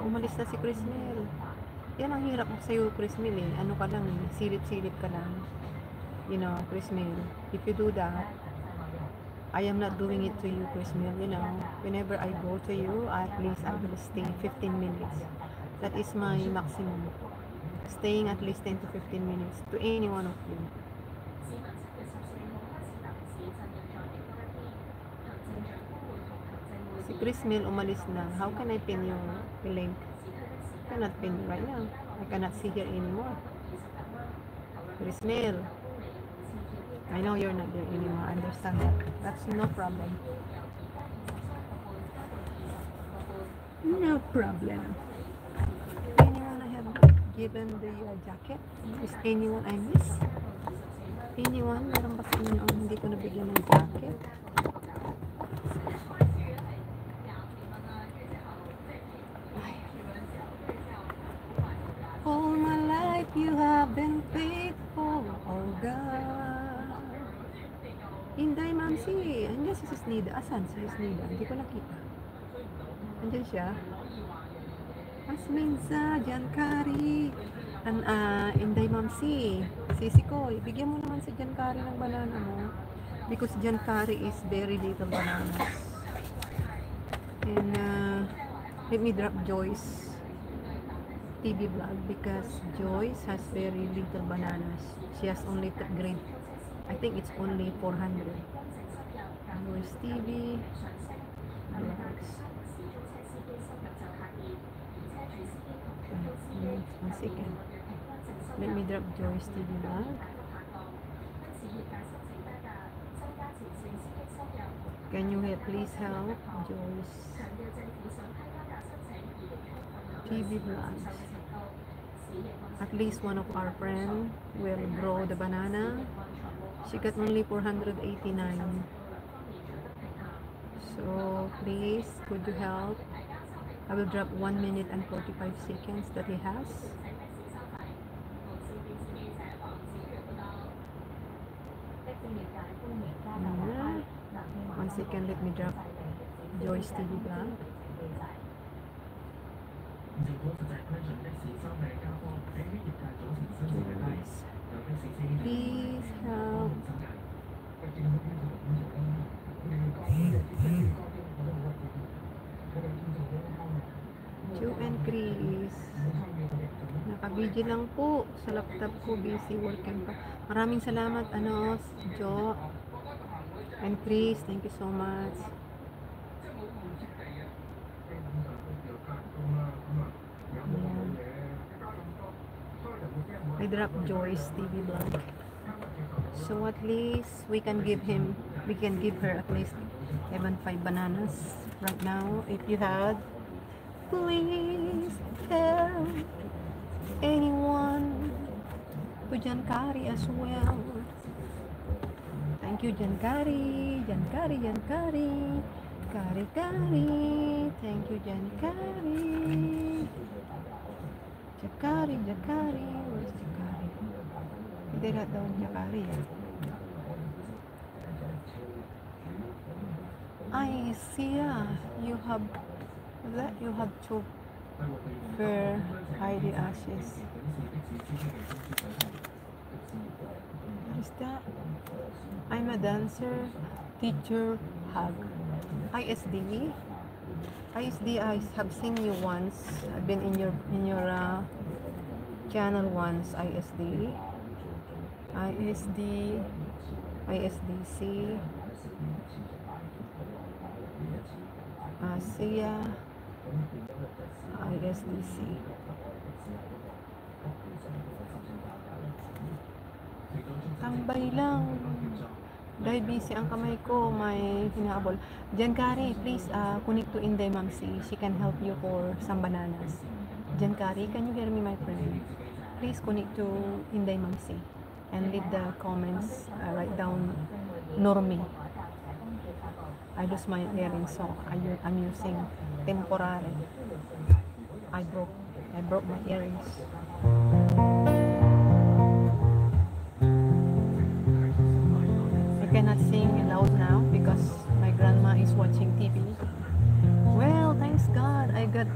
umalis na si Chris Mel. Yan ang hirap sa'yo, Chris Mel eh. Ano ka lang eh, silip-silip ka lang. You know, Chris Mel, if you do that, I am not doing it to you, Chris Mel. You know, whenever I go to you, at least I will stay 15 minutes. That is my maximum. Staying at least 10 to 15 minutes to any one of you. Si Chris Mel umalis na. How can I pin yung link? I cannot pin right now. I cannot see here anymore. Chris Mel, I know you're not there anymore. I understand that. That's no problem. No problem. Anyone I have given the jacket? Is anyone I miss? Anyone? Meron ba sa inyo ang hindi ko nabigyan ng jacket? All my life you have been faithful, oh God. Inday, Mamsi. Andiyan si Snida. Asan si Snida? Hindi ko nakita. Andiyan siya. Asminsa, Jankari. Inday, Mamsi. Sisi ko, bigyan mo naman si Jankari ng banana mo. Because Jankari is very little bananas. And let me drop Joyce TV vlog because Joyce has very little bananas. She has only grade. I think it's only 400. Joyce TV vlogs. One second. Let me drop Joyce TV vlog. Can you please help Joyce TV vlogs? At least one of our friends will grow the banana. She got only 489. So please, could you help? I will drop 1 minute and 45 seconds that he has. One second, let me drop Joyce TV vlog. Please help. Joe and Chris. Naka-video lang po sa laptop ko, busy working pa. Maraming salamat Joe and Chris, thank you so much. I dropped Joyce TV vlog. So at least we can give her at least 5 bananas right now. If you had, please help anyone to Jankari as well. Thank you, Jankari. Kari. Thank you, Jankari. Jakari. Where's Jakari? Hindi na daw Jakari. I see. You have to hide the ashes. What is that? I'm a dancer, teacher, hug. ISD, I have seen you once. I've been in your channel once. ISDC, Asia, ISDC. Tambay lang. Dahil busy ang kamay ko, may hinahabol. Jankari, please connect to Inday Mamsi. She can help you for some bananas. Jankari, can you hear me, my friend? Please connect to Inday Mamsi and leave the comments. Write down Normie. I lose my earrings, so I'm using temporary. I broke my earrings. Cannot sing loud now because my grandma is watching TV. Well, thanks God, I got